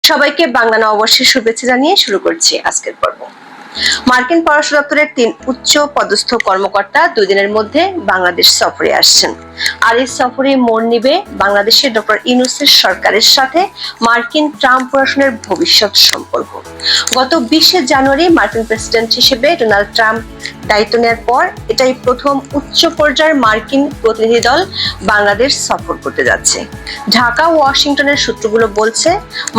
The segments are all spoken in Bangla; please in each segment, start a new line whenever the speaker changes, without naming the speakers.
সবাইকে বাংলা নববর্ষের শুভেচ্ছা জানিয়ে শুরু করছি আজকের পর্ব। মার্কিন পররাষ্ট্র দপ্তরের 3 উচ্চ পদস্থ কর্মকর্তা 2 দিনের মধ্যে বাংলাদেশ সফরে আসছেন। আর এই সফরে মোড় নিবে বাংলাদেশের ডক্টর ইউনূসের সরকারের সাথে মার্কিন ট্রাম্প প্রশাসনের ভবিষ্যৎ সম্পর্ক। গত 20 জানুয়ারি মার্কিন প্রেসিডেন্ট হিসেবে ডোনাল্ড ট্রাম্প দায়িত্ব নেওয়ার পর এটাই প্রথম উচ্চ পর্যায়ের মার্কিন প্রতিনিধি দল বাংলাদেশ সফর করতে যাচ্ছে। ঢাকা ওয়াশিংটনের সূত্রগুলো বলছে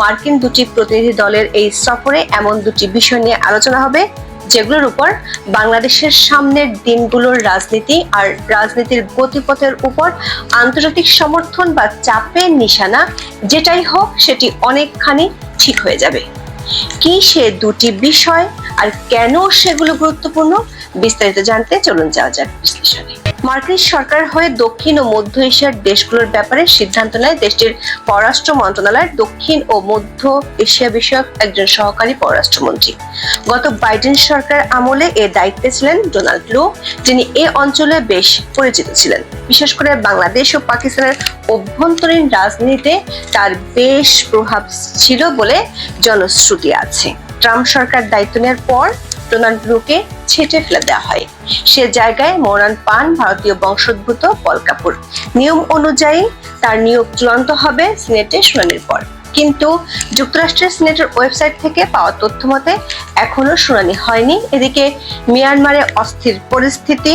মার্কিন দুটি প্রতিনিধি দলের এই সফরে এমন দুটি বিষয় নিয়ে আলোচনা হবে যেগুলোর উপর বাংলাদেশের সামনের দিনগুলোর রাজনীতি আর রাজনীতির গতিপথের উপর আন্তর্জাতিক সমর্থন বা চাপের নিশানা যেটাই হোক সেটি অনেকখানি ঠিক হয়ে যাবে। কি সে দুটি বিষয় আর কেন সেগুলো গুরুত্বপূর্ণ বিস্তারিত জানতে চলুন যাওয়া যাক বিশ্লেষণে। মার্কিন সরকার হয়ে দক্ষিণ ও মধ্য এশিয়ার দেশগুলোর ব্যাপারে সিদ্ধান্ত নেয় দেশটির পররাষ্ট্র মন্ত্রণালয়ের দক্ষিণ ও মধ্য এশিয়া বিষয়ক একজন সহকারী পররাষ্ট্রমন্ত্রী। গত বাইডেন সরকার আমলে এর দায়িত্বে ছিলেন ডোনাল্ড লু, যিনি এ অঞ্চলে বেশ পরিচিত ছিলেন। বিশেষ করে বাংলাদেশ ও পাকিস্তানের অভ্যন্তরীণ রাজনীতিতে তার বেশ প্রভাব ছিল বলে জনশ্রুতি আছে। ট্রাম্প সরকার দায়িত্ব নেওয়ার পর ডোনাল্ড লুকে ছেঁটে ফেলে দেওয়া হয়। সে জায়গায় মনোনয়ন পান ভারতীয় বংশোদ্ভূত পল কাপুর। নিয়ম অনুযায়ী তার নিয়োগ চূড়ান্ত হবে সিনেটে শুনানির পর, কিন্তু যুক্তরাষ্ট্রের সিনেটের ওয়েবসাইট থেকে পাওয়া তথ্য মতে এখনো শুনানি হয়নি। এদিকে মিয়ানমারে অস্থির পরিস্থিতি,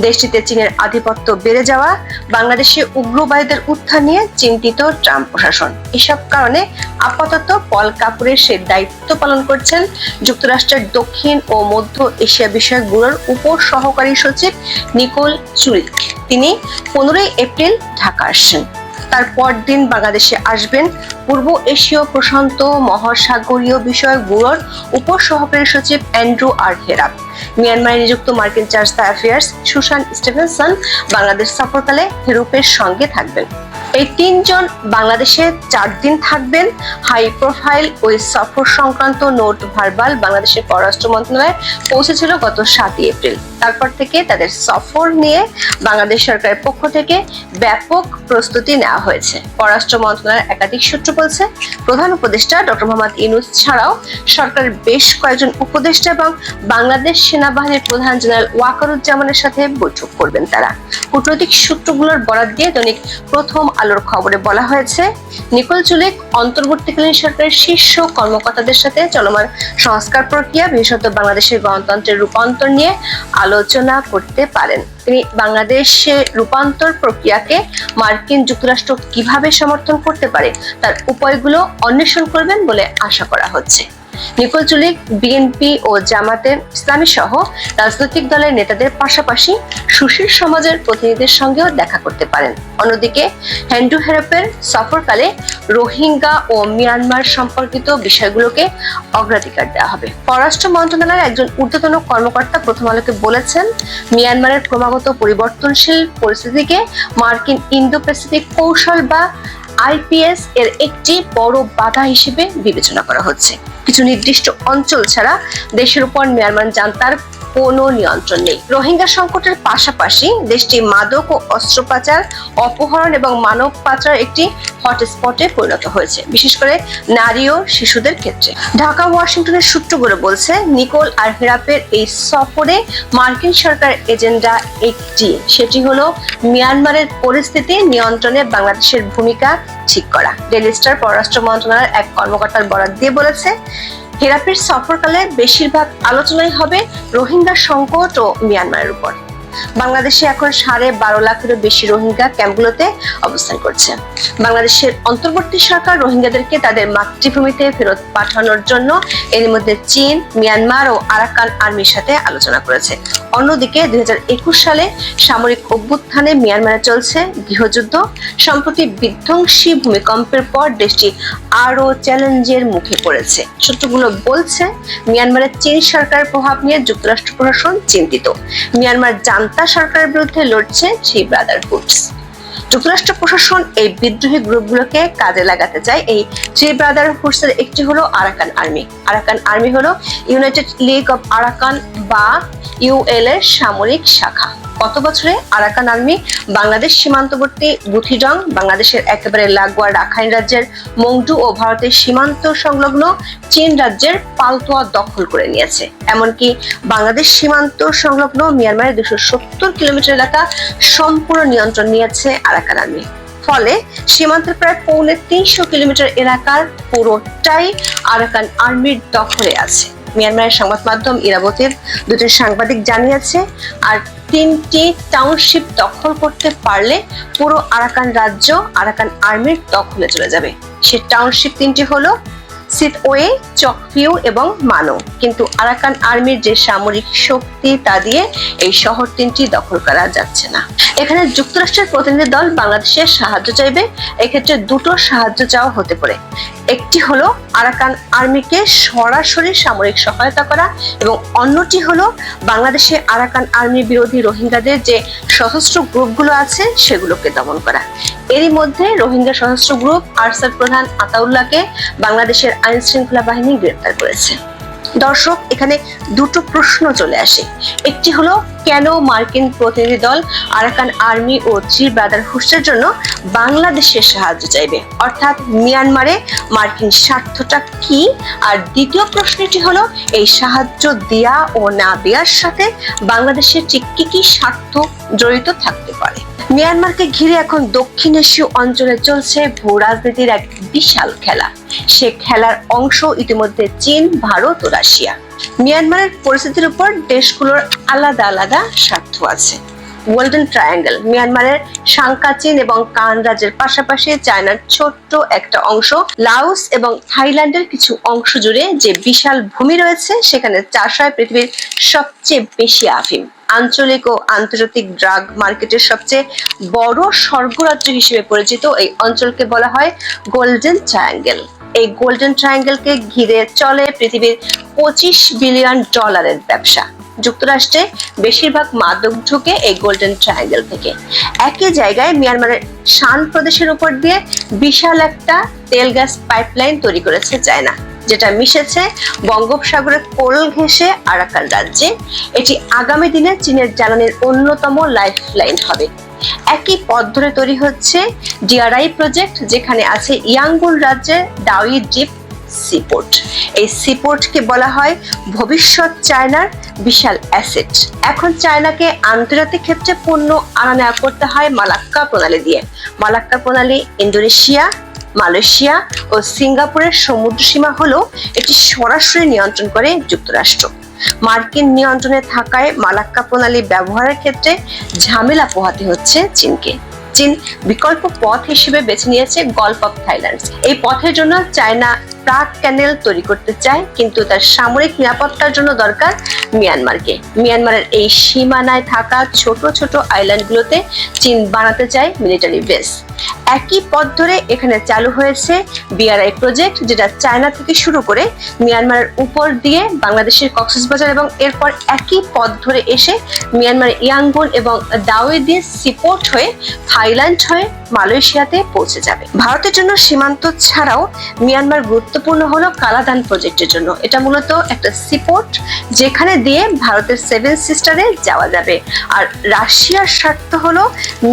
দেশটিতে চীনের আধিপত্য বেড়ে যাওয়া, বাংলাদেশে উগ্রবাদীদের উত্থান নিয়ে চিন্তিত ট্রাম্প প্রশাসন। এসব কারণে আপাতত পল কাপুরের সে দায়িত্ব পালন করছেন যুক্তরাষ্ট্রের দক্ষিণ ও মধ্য এশিয়া বিষয়ক ব্যুরোর উপ সহকারী সচিব নিকোল চুলিক। তিনি 15 এপ্রিল ঢাকা আসছেন। তার পরদিন বাংলাদেশে আসবেন পূর্ব এশীয় প্রশান্ত মহাসাগরীয় বিষয়ক ব্যুরোর উপ সহকারী সচিব অ্যান্ড্রু আর হেরাপ। মিয়ানমারে নিযুক্ত মার্কিন charge d'affaires Susan Stevenson Bangladesh সফরকালে হেরাপের সঙ্গে থাকবেন। এই 3 জন বাংলাদেশে 4 দিন থাকবেন। হাই প্রোফাইল ওই সফর সংক্রান্ত নোট ভার্বাল বাংলাদেশের পররাষ্ট্র মন্ত্রণালয়ে পৌঁছেছিল গত 7 এপ্রিল। তারপর থেকে তাদের সফর নিয়ে বাংলাদেশ সরকারের পক্ষ থেকে ব্যাপক প্রস্তুতি নেওয়া হয়েছে। পররাষ্ট্র মন্ত্রণালয়ের একাধিক সূত্র বলছে প্রধান উপদেষ্টা ডক্টর মোহাম্মদ ইউনূস ছাড়াও সরকারের বেশ কয়েকজন উপদেষ্টা এবং বাংলাদেশ সেনাবাহিনীর প্রধান জেনারেল ওয়াকারুজ্জামানের সাথে বৈঠক করবেন তারা। কূটনৈতিক সূত্রগুলোর বরাত দিয়ে দৈনিক প্রথম আলোর খবরে বলা হয়েছে নিকোল চুলিক অন্তর্বর্তীকালীন সরকারের শীর্ষ কর্মকর্তাদের সাথে চলমান সংস্কার প্রক্রিয়া, বিশেষত বাংলাদেশের গণতন্ত্রের রূপান্তর নিয়ে আলোচনা করতে পারেন। তিনি বাংলাদেশে রূপান্তর প্রক্রিয়াকে মার্কিন যুক্তরাষ্ট্র কিভাবে সমর্থন করতে পারে তার উপায়গুলো অন্বেষণ করবেন বলে আশা করা হচ্ছে। নিকোল চুলিক বিএনপি ও জামাতে ইসলামী সহ রাজনৈতিক দলের নেতাদের পাশাপাশি সুশীল সমাজের প্রতিনিধিদের সঙ্গেও দেখা করতে পারেন। অন্যদিকে অ্যান্ড্রু হেরাপের সফরকালে রোহিঙ্গা ও মিয়ানমার সম্পর্কিত বিষয়গুলোকে অগ্রাধিকার দেওয়া হবে। পররাষ্ট্র মন্ত্রণালয়ের একজন ঊর্ধ্বতন কর্মকর্তা প্রথম আলোকে বলেছেন মিয়ানমারের ক্রমাগত পরিবর্তনশীল পরিস্থিতিকে মার্কিন ইন্দো প্যাসিফিক কৌশল বা আইপিএস এর একটি বড় বাধা হিসেবে বিবেচনা করা হচ্ছে। কিছু নির্দিষ্ট অঞ্চল ছাড়া দেশের উপর মিয়ানমার জান্তার কোনো নিয়ন্ত্রণ নেই। রোহিঙ্গা সংকটের পাশাপাশি দেশটি মাদক ও অস্ত্র পাচার, অপহরণ এবং মানব পাচার একটি হটস্পটে পরিণত হয়েছে, বিশেষ করে নারী ও শিশুদের ক্ষেত্রে। ঢাকা ওয়াশিংটনের সূত্রগুলো বলছে নিকোল আর হেরাপের এই সফরে মার্কিন সরকার এজেন্ডা একটি, সেটি হলো মিয়ানমারের পরিস্থিতি নিয়ন্ত্রণে বাংলাদেশের ভূমিকা ঠিক করা। ডেইলি স্টার পররাষ্ট্র মন্ত্রণালয়ের এক কর্মকর্তার বরাত দিয়ে বলেছে হেরাপের সফরকালে বেশিরভাগ আলোচনাই হবে রোহিঙ্গা সংকট ও মিয়ানমারের উপর। বাংলাদেশে এখন 12.5 লাখেরও বেশি রোহিঙ্গা ক্যাম্পগুলোতে অবস্থান করছে। বাংলাদেশের অন্তর্বর্তী সরকার রোহিঙ্গাদেরকে তাদের মাতৃভূমিতে ফেরত পাঠানোর জন্য এর মধ্যে চীন, মিয়ানমার ও আরাকান আর্মির সাথে আলোচনা করেছে। অন্যদিকে 2021 সালে সামরিক অভ্যুত্থানে মিয়ানমারে চলছে গৃহযুদ্ধ। সম্প্রতি বিধ্বংসী ভূমিকম্পের পর দেশটি আরো চ্যালেঞ্জের মুখে পড়েছে। সূত্রগুলো বলছে মিয়ানমারের চীন সরকারের প্রভাব নিয়ে যুক্তরাষ্ট্র প্রশাসন চিন্তিত। মিয়ানমার জান্তা সরকারের বিরুদ্ধে লড়ছে থ্রি ব্রাদারহুডস। যুক্তরাষ্ট্র প্রশাসন এই বিদ্রোহী গ্রুপগুলোকে কাজে লাগাতে চায়। এই থ্রি ব্রাদারহুডস এর একটি হলো আরাকান আর্মি। আরাকান আর্মি হলো ইউনাইটেড লিগ অফ আরাকান বা ইউএল এর সামরিক শাখা। গত বছরে আরাকান আর্মি বাংলাদেশ সীমান্তবর্তী বুথিডং, বাংলাদেশের একেবারে লাগোয়া রাখাইন রাজ্যের মংডু ও ভারতের সীমান্ত সংলগ্ন চীন রাজ্যের পালতোয়া দখল করে নিয়েছে। এমনকি বাংলাদেশ সীমান্ত সংলগ্ন মিয়ানমারের 270 কিলোমিটার এলাকা সম্পূর্ণ নিয়ন্ত্রণ নিয়েছে আরাকান আর্মি। ফলে সীমান্তের প্রায় 350 কিলোমিটার এলাকার পুরোটাই আরাকান আর্মির দখলে আছে। মিয়ানমারের সংবাদ মাধ্যম ইরাবতীর দুজন সাংবাদিক জানিয়েছে, আর 3টি টাউনশিপ দখল করতে পারলে পুরো আরাকান রাজ্য আরাকান আর্মির দখলে চলে যাবে। সে টাউনশিপ 3টি হলো সিতওয়ে, চকফিউ এবং মানো। কিন্তু আরাকান আর্মির যে সামরিক শক্তি তা দিয়ে এই শহর 3টি দখল করা যাচ্ছে না। এখানে যুক্তরাষ্ট্রের প্রতিনিধি দল বাংলাদেশের সাহায্য চাইবে। এক্ষেত্রে দুটো সাহায্য চাওয়া হতে পারে। একটি হলো আরাকান আর্মিকে সরাসরি সামরিক সহায়তা করা এবং অন্যটি হলো বাংলাদেশে আরাকান আর্মি বিরোধী রোহিঙ্গাদের যে সশস্ত্র গ্রুপগুলো আছে সেগুলোকে দমন করা। এরই মধ্যে রোহিঙ্গা সশস্ত্র গ্রুপ আরসার প্রধান আতাউল্লাহকে বাংলাদেশের আইন শৃঙ্খলা বাহিনী গ্রেপ্তার করেছে। দর্শক, এখানে দুটো প্রশ্ন চলে আসে। একটি হলো, কেন মার্কিন প্রতিনিধি দল আরাকান আর্মি ও থ্রি ব্রাদারহুডের জন্য বাংলাদেশের সাহায্য চাইবে, অর্থাৎ মিয়ানমারে মার্কিন স্বার্থটা কি? আর দ্বিতীয় প্রশ্নটি হলো, এই সাহায্য দেয়া ও না দেওয়ার সাথে বাংলাদেশের ঠিক কি কি স্বার্থ জড়িত থাকতে পারে। মিয়ানমারকে ঘিরে এখন দক্ষিণ এশীয় অঞ্চলে চলছে ভূ রাজনীতির এক বিশাল খেলা। সে খেলার অংশ ইতিমধ্যে চীন, ভারত ও রাশিয়া। মিয়ানমারের পরিস্থিতির উপর দেশগুলোর আলাদা আলাদা স্বার্থ আছে। গোল্ডেন ট্রায়াঙ্গেল, মিয়ানমারের সাংকা চীন এবং কান রাজ্যের পাশাপাশি চায়নার ছোট্ট একটা অংশ, লাওস এবং থাইল্যান্ডের কিছু অংশ জুড়ে যে বিশাল ভূমি রয়েছে, সেখানে চাষ হয় পৃথিবীর সবচেয়ে বেশি আফিম। আঞ্চলিক ও আন্তর্জাতিক ড্রাগ মার্কেটের সবচেয়ে বড় স্বর্গরাজ্য হিসেবে পরিচিত এই অঞ্চলকে বলা হয় গোল্ডেন ট্রায়াঙ্গেল। এই গোল্ডেন ট্রায়াঙ্গেলকে ঘিরে চলে পৃথিবীর $25 বিলিয়ন ব্যবসা। যুক্তরাষ্ট্রে বেশিরভাগ মাদক ঢুকে এই গোল্ডেন ট্রায়াঙ্গেল থেকে। একই জায়গায় মিয়ানমারের শান প্রদেশের উপর দিয়ে বিশাল একটা তেল গ্যাস পাইপলাইন তৈরি করেছে চায়না, যেটা মিশেছে বঙ্গোপসাগরের কোল ঘেঁষে আরাকান রাজ্যে। এটি আগামী দিনে চীনের জ্বালানির অন্যতম লাইফলাইন হবে। একই পথ ধরে তৈরি হচ্ছে ডিআরআই প্রজেক্ট, যেখানে আছে ইয়াঙ্গুন রাজ্যের ডাউই ডিপ সিপোর্ট। এই সিপোর্টকে বলা হয় ভবিষ্যৎ চায়নার বিশাল অ্যাসেট। এখন চায়নাকে আন্তর্জাতিক ক্ষেত্রে পণ্য আনা নেওয়া করতে হয় মালাক্কা প্রণালী দিয়ে। মালাক্কা প্রণালী ইন্দোনেশিয়া, মালয়েশিয়া ও সিঙ্গাপুরের সমুদ্র সীমা হলেও এটি সরাসরি নিয়ন্ত্রণ করে যুক্তরাষ্ট্র। মার্কিন নিয়ন্ত্রণে থাকায় মালাক্কা প্রণালী ব্যবহারের ক্ষেত্রে ঝামেলা পোহাতে হচ্ছে চীনকে। চীন বিকল্প পথ হিসেবে বেছে নিয়েছে গলফ অফ থাইল্যান্ড। এই পথের জন্য চায়না প্রাক ক্যানেল তৈরি করতে চায়, কিন্তু তার সামরিক নিরাপত্তার জন্য দরকার মিয়ানমারকে। মিয়ানমারের এই সীমানায় থাকা ছোট ছোট আইল্যান্ডগুলোতে চীন বানাতে চায় মিলিটারি বেস। একই পথ ধরে এখানে চালু হয়েছে বিআরআই প্রজেক্ট, যেটা চায়না থেকে শুরু করে মিয়ানমারের উপর দিয়ে বাংলাদেশের কক্সবাজার এবং এরপর একই পথ ধরে এসে মিয়ানমারের ইয়াঙ্গুন এবং ডাউই দিয়ে সিপোর্ট হয়ে থাইল্যান্ড হয়ে মালয়েশিয়াতে পৌঁছে যাবে। ভারতের জন্য সীমান্ত ছাড়াও মিয়ানমার গুরুত্বপূর্ণ হলো কালাদান প্রজেক্টের জন্য। এটা মূলত একটা সিপোর্ট, যেখানে দিয়ে ভারতের 7 সিস্টারে যাওয়া যাবে। আর রাশিয়ার স্বার্থ হলো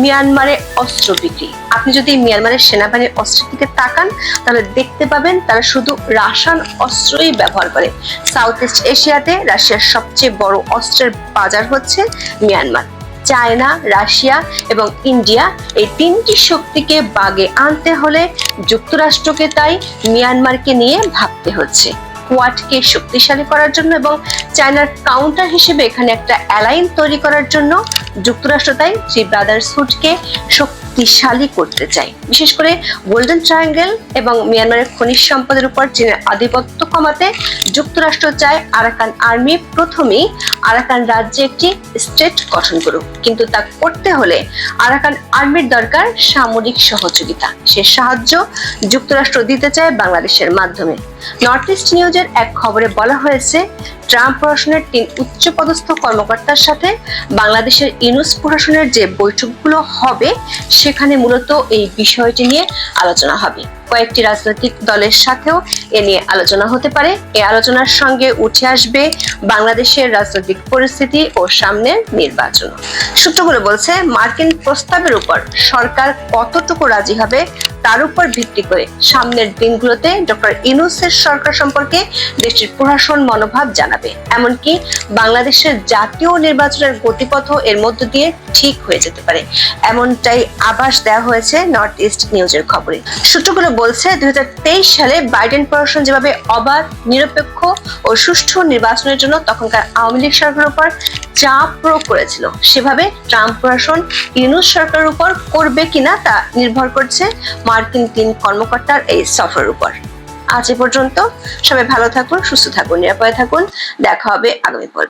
মিয়ানমারে অস্ত্র বিক্রি। আপনি যদি মিয়ানমারের সেনাবাহিনীর অস্ত্রের দিকে তাকান, তাহলে দেখতে পাবেন তারা শুধু রাসায়ন অস্ত্রই ব্যবহার করে। সাউথ ইস্ট এশিয়াতে রাশিয়ার সবচেয়ে বড় অস্ত্রের বাজার হচ্ছে মিয়ানমার। চায়না, রাশিয়া এবং ইন্ডিয়া, এই 3টি শক্তিকে বাগে আনতে হলে যুক্তরাষ্ট্রকে তাই মিয়ানমারকে নিয়ে ভাবতে হচ্ছে। কোয়াডকে শক্তিশালী করার জন্য এবং চায়নার কাউন্টার হিসেবে এখানে একটা অ্যালাইন তৈরি করার জন্য যুক্তরাষ্ট্র তাই থ্রি ব্রাদারহুডকে শক্তিশালী করতে চায়। বিশেষ করে গোল্ডেন ট্রায়াঙ্গেল এবং মিয়ানমারের খনিজ সম্পদের উপর চীনের আধিপত্য কমাতে যুক্তরাষ্ট্র চায় আরাকান আর্মি প্রথমেই আরাকান রাজ্যে একটি স্টেট গঠন করুক। কিন্তু তা করতে হলে আরাকান আর্মির দরকার সামরিক সহযোগিতা। সে সাহায্য যুক্তরাষ্ট্র দিতে চায় বাংলাদেশের মাধ্যমে। নর্থ ইস্ট নিউজের এক খবরে বলা হয়েছে, ট্রাম্প প্রশাসনের 3 উচ্চপদস্থ কর্মকর্তার সাথে বাংলাদেশের ইউনূস প্রশাসনের যে বৈঠকগুলো হবে, সেখানে মূলত এই বিষয়টি নিয়ে আলোচনা হবে। কয়েকটি রাজনৈতিক দলের সাথেও এ নিয়ে আলোচনা হতে পারে। এই আলোচনার সঙ্গে উঠে আসবে বাংলাদেশের রাজনৈতিক পরিস্থিতি ও সামনের নির্বাচন। সূত্রগুলো বলছে, মার্কিন প্রস্তাবের উপর সরকার কতটুকু রাজি হবে তার উপর ভিত্তি করে সামনের দিনগুলোতে ডক্টর ইউনূসের সরকার সম্পর্কে দেশটির প্রশাসন মনোভাব জানাবে। এমনকি বাংলাদেশের জাতীয় নির্বাচনের গতিপথ এর মধ্য দিয়ে ঠিক হয়ে যেতে পারে, এমনটাই আভাস দেওয়া হয়েছে নর্থ ইস্ট নিউজের খবরে। সূত্রগুলো বলছে, 2023 সালে বাইডেন প্রশাসন যেভাবে অবাধ, নিরপেক্ষ ও সুষ্ঠু নির্বাচনের জন্য তখনকার আওয়ামী লীগ সরকারের উপর চাপ প্রয়োগ করেছিল, সেভাবে ট্রাম্প প্রশাসন ইউনূস সরকারের উপর করবে কিনা তা নির্ভর করছে মার্কিন 3 কর্মকর্তার এই সফরের উপর। আজ এ পর্যন্ত। সবাই ভালো থাকুন, সুস্থ থাকুন, নিরাপদে থাকুন। দেখা হবে আগামী পর্বে।